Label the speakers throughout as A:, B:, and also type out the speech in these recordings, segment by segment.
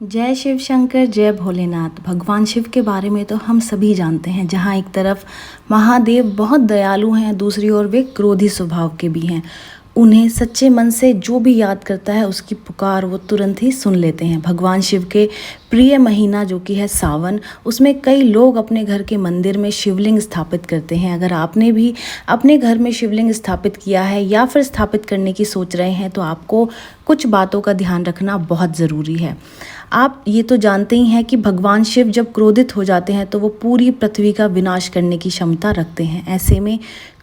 A: जय शिव शंकर, जय भोलेनाथ। भगवान शिव के बारे में तो हम सभी जानते हैं। जहाँ एक तरफ महादेव बहुत दयालु हैं, दूसरी ओर वे क्रोधी स्वभाव के भी हैं। उन्हें सच्चे मन से जो भी याद करता है उसकी पुकार वो तुरंत ही सुन लेते हैं। भगवान शिव के प्रिय महीना जो कि है सावन, उसमें कई लोग अपने घर के मंदिर में शिवलिंग स्थापित करते हैं। अगर आपने भी अपने घर में शिवलिंग स्थापित किया है या फिर स्थापित करने की सोच रहे हैं तो आपको कुछ बातों का ध्यान रखना बहुत ज़रूरी है। आप ये तो जानते ही हैं कि भगवान शिव जब क्रोधित हो जाते हैं तो वो पूरी पृथ्वी का विनाश करने की क्षमता रखते हैं। ऐसे में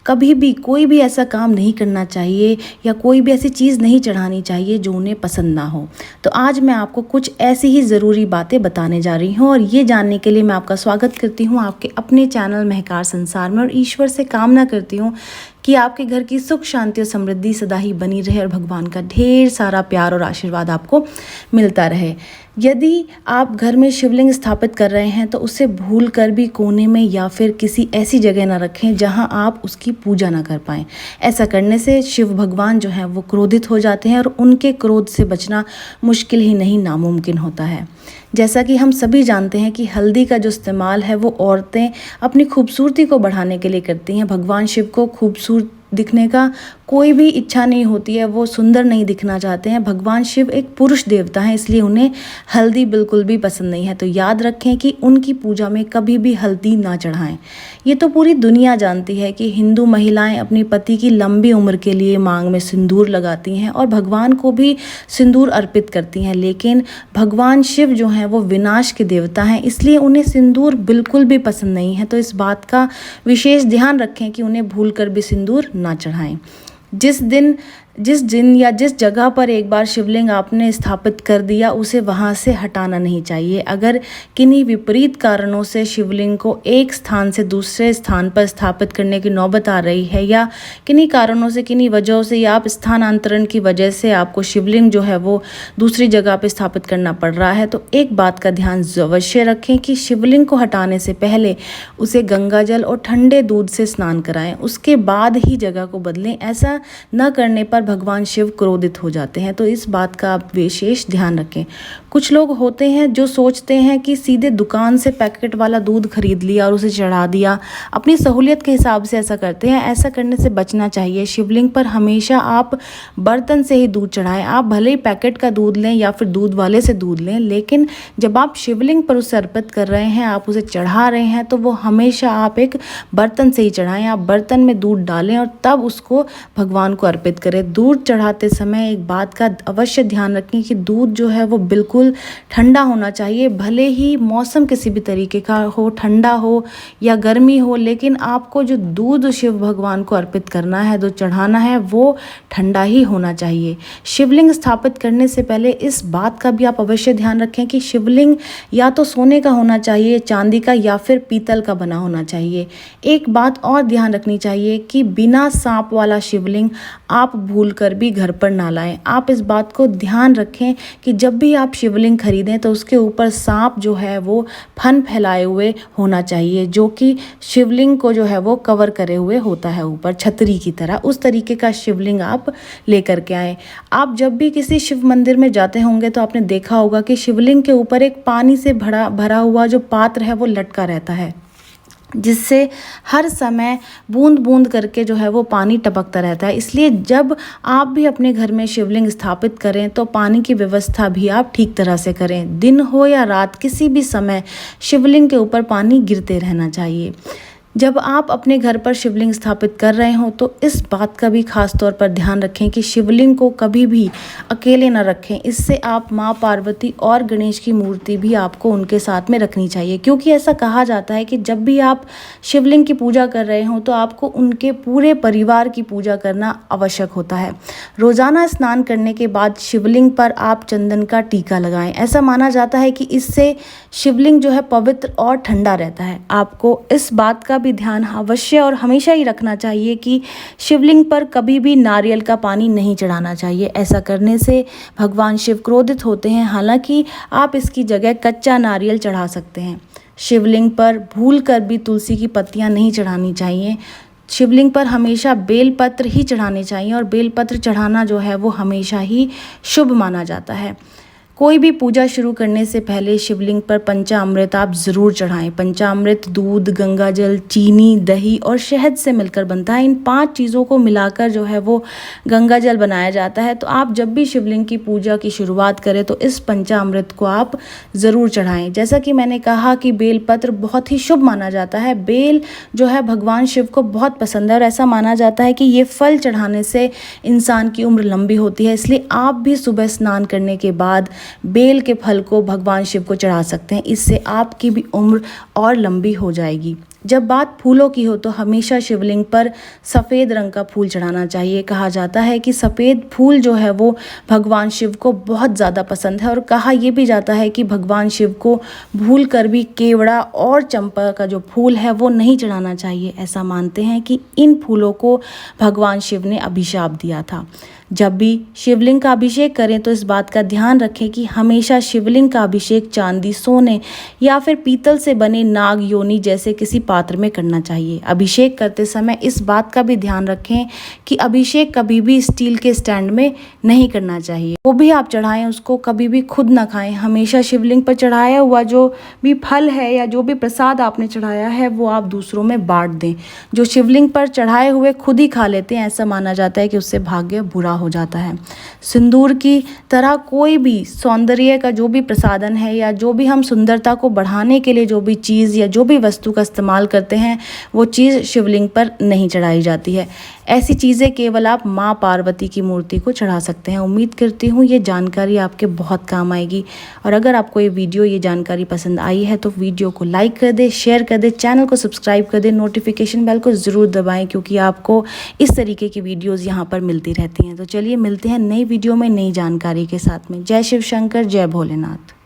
A: कभी भी कोई भी ऐसा काम नहीं करना चाहिए या कोई भी ऐसी चीज़ नहीं चढ़ानी चाहिए जो उन्हें पसंद ना हो। तो आज मैं आपको कुछ ऐसी ही ज़रूरी बातें बताने जा रही हूँ और ये जानने के लिए मैं आपका स्वागत करती हूँ आपके अपने चैनल महकार संसार में, और ईश्वर से कामना करती हूँ कि आपके घर की सुख शांति और समृद्धि सदा ही बनी रहे और भगवान का ढेर सारा प्यार और आशीर्वाद आपको मिलता रहे। यदि आप घर में शिवलिंग स्थापित कर रहे हैं तो उसे भूल कर भी कोने में या फिर किसी ऐसी जगह ना रखें जहां आप उसकी पूजा ना कर पाएँ। ऐसा करने से शिव भगवान जो हैं वो क्रोधित हो जाते हैं और उनके क्रोध से बचना मुश्किल ही नहीं नामुमकिन होता है। जैसा कि हम सभी जानते हैं कि हल्दी का जो इस्तेमाल है वो औरतें अपनी खूबसूरती को बढ़ाने के लिए करती हैं। भगवान शिव को खूबसूरत दिखने का कोई भी इच्छा नहीं होती है, वो सुंदर नहीं दिखना चाहते हैं। भगवान शिव एक पुरुष देवता हैं, इसलिए उन्हें हल्दी बिल्कुल भी पसंद नहीं है। तो याद रखें कि उनकी पूजा में कभी भी हल्दी ना चढ़ाएं। ये तो पूरी दुनिया जानती है कि हिंदू महिलाएं अपनी पति की लंबी उम्र के लिए मांग में सिंदूर लगाती हैं और भगवान को भी सिंदूर अर्पित करती हैं। लेकिन भगवान शिव जो हैं वो विनाश के देवता हैं, इसलिए उन्हें सिंदूर बिल्कुल भी पसंद नहीं है। तो इस बात का विशेष ध्यान रखें कि उन्हें भूल कर भी सिंदूर ना चढ़ाएं। जिस दिन या जिस जगह पर एक बार शिवलिंग आपने स्थापित कर दिया उसे वहाँ से हटाना नहीं चाहिए। अगर किन्हीं विपरीत कारणों से शिवलिंग को एक स्थान से दूसरे स्थान पर स्थापित करने की नौबत आ रही है या किन्हीं कारणों से, किन्हीं वजहों से, या आप स्थानांतरण की वजह से आपको शिवलिंग जो है वो दूसरी जगह पर स्थापित करना पड़ रहा है, तो एक बात का ध्यान अवश्य रखें कि शिवलिंग को हटाने से पहले उसे गंगा जल और ठंडे दूध से स्नान कराएं, उसके बाद ही जगह को बदलें। ऐसा न करने पर भगवान शिव क्रोधित हो जाते हैं, तो इस बात का आप विशेष ध्यान रखें। कुछ लोग होते हैं जो सोचते हैं कि सीधे दुकान से पैकेट वाला दूध खरीद लिया और उसे चढ़ा दिया, अपनी सहूलियत के हिसाब से ऐसा करते हैं। ऐसा करने से बचना चाहिए। शिवलिंग पर हमेशा आप बर्तन से ही दूध चढ़ाएं। आप भले ही पैकेट का दूध लें या फिर दूध वाले से दूध लें, लेकिन जब आप शिवलिंग पर उसे अर्पित कर रहे हैं, आप उसे चढ़ा रहे हैं, तो वो हमेशा आप एक बर्तन से ही चढ़ाएं। आप बर्तन में दूध डालें और तब उसको भगवान को अर्पित करें। दूध चढ़ाते समय एक बात का अवश्य ध्यान रखें कि दूध जो है वो बिल्कुल ठंडा होना चाहिए। भले ही मौसम किसी भी तरीके का हो, ठंडा हो या गर्मी हो, लेकिन आपको जो दूध शिव भगवान को अर्पित करना है, जो चढ़ाना है, वो ठंडा ही होना चाहिए। शिवलिंग स्थापित करने से पहले इस बात का भी आप अवश्य ध्यान रखें कि शिवलिंग या तो सोने का होना चाहिए, चांदी का, या फिर पीतल का बना होना चाहिए। एक बात और ध्यान रखनी चाहिए कि बिना सांप वाला शिवलिंग आप भूल कर भी घर पर ना लाएं। आप इस बात को ध्यान रखें कि जब भी आप शिवलिंग खरीदें तो उसके ऊपर सांप जो है वो फन फैलाए हुए होना चाहिए, जो कि शिवलिंग को जो है वो कवर करे हुए होता है ऊपर छतरी की तरह। उस तरीके का शिवलिंग आप लेकर के आएँ। आप जब भी किसी शिव मंदिर में जाते होंगे तो आपने देखा होगा कि शिवलिंग के ऊपर एक पानी से भरा हुआ जो पात्र है वो लटका रहता है, जिससे हर समय बूंद बूंद करके जो है वो पानी टपकता रहता है। इसलिए जब आप भी अपने घर में शिवलिंग स्थापित करें तो पानी की व्यवस्था भी आप ठीक तरह से करें। दिन हो या रात, किसी भी समय शिवलिंग के ऊपर पानी गिरते रहना चाहिए। जब आप अपने घर पर शिवलिंग स्थापित कर रहे हो तो इस बात का भी खास तौर पर ध्यान रखें कि शिवलिंग को कभी भी अकेले न रखें। इससे आप माँ पार्वती और गणेश की मूर्ति भी आपको उनके साथ में रखनी चाहिए, क्योंकि ऐसा कहा जाता है कि जब भी आप शिवलिंग की पूजा कर रहे हो तो आपको उनके पूरे परिवार की पूजा करना आवश्यक होता है। रोज़ाना स्नान करने के बाद शिवलिंग पर आप चंदन का टीका लगाएं। ऐसा माना जाता है कि इससे शिवलिंग जो है पवित्र और ठंडा रहता है। आपको इस बात का भी ध्यान अवश्य और हमेशा ही रखना चाहिए कि शिवलिंग पर कभी भी नारियल का पानी नहीं चढ़ाना चाहिए। ऐसा करने से भगवान शिव क्रोधित होते हैं। हालांकि आप इसकी जगह कच्चा नारियल चढ़ा सकते हैं। शिवलिंग पर भूल कर भी तुलसी की पत्तियां नहीं चढ़ानी चाहिए। शिवलिंग पर हमेशा बेलपत्र ही चढ़ाने चाहिए और बेलपत्र चढ़ाना जो है वो हमेशा ही शुभ माना जाता है। कोई भी पूजा शुरू करने से पहले शिवलिंग पर पंचामृत आप ज़रूर चढ़ाएं। पंचामृत दूध, गंगा जल, चीनी, दही और शहद से मिलकर बनता है। इन 5 चीज़ों को मिलाकर जो है वो गंगा जल बनाया जाता है। तो आप जब भी शिवलिंग की पूजा की शुरुआत करें तो इस पंचामृत को आप ज़रूर चढ़ाएं। जैसा कि मैंने कहा कि बेलपत्र बहुत ही शुभ माना जाता है। बेल जो है भगवान शिव को बहुत पसंद है और ऐसा माना जाता है कि ये फल चढ़ाने से इंसान की उम्र लंबी होती है। इसलिए आप भी सुबह स्नान करने के बाद बेल के फल को भगवान शिव को चढ़ा सकते हैं। इससे आपकी भी उम्र और लंबी हो जाएगी। जब बात फूलों की हो तो हमेशा शिवलिंग पर सफ़ेद रंग का फूल चढ़ाना चाहिए। कहा जाता है कि सफ़ेद फूल जो है वो भगवान शिव को बहुत ज़्यादा पसंद है और कहा यह भी जाता है कि भगवान शिव को भूल कर भी केवड़ा और चंपा का जो फूल है वो नहीं चढ़ाना चाहिए। ऐसा मानते हैं कि इन फूलों को भगवान शिव ने अभिशाप दिया था। जब भी शिवलिंग का अभिषेक करें तो इस बात का ध्यान रखें कि हमेशा शिवलिंग का अभिषेक चांदी, सोने या फिर पीतल से बने नाग योनि जैसे किसी पात्र में करना चाहिए। अभिषेक करते समय इस बात का भी ध्यान रखें कि अभिषेक कभी भी स्टील के स्टैंड में नहीं करना चाहिए। वो भी आप चढ़ाएं उसको कभी भी खुद ना खाएं। हमेशा शिवलिंग पर चढ़ाया हुआ जो भी फल है या जो भी प्रसाद आपने चढ़ाया है वो आप दूसरों में बांट दें। जो शिवलिंग पर चढ़ाए हुए खुद ही खा लेते हैं ऐसा माना जाता है कि उससे भाग्य बुरा हो जाता है। सिंदूर की तरह कोई भी सौंदर्य का जो भी प्रसाधन है या जो भी हम सुंदरता को बढ़ाने के लिए जो भी चीज़ या जो भी वस्तु का इस्तेमाल करते हैं वो चीज़ शिवलिंग पर नहीं चढ़ाई जाती है। ऐसी चीज़ें केवल आप माँ पार्वती की मूर्ति को चढ़ा सकते हैं। उम्मीद करती हूँ ये जानकारी आपके बहुत काम आएगी और अगर आपको ये वीडियो, ये जानकारी पसंद आई है तो वीडियो को लाइक कर दे, शेयर कर दे, चैनल को सब्सक्राइब कर दे, नोटिफिकेशन बेल को ज़रूर दबाएं क्योंकि आपको इस तरीके की वीडियोज़ यहाँ पर मिलती रहती हैं। तो चलिए मिलते हैं नई वीडियो में नई जानकारी के साथ में। जय शिव शंकर, जय भोलेनाथ।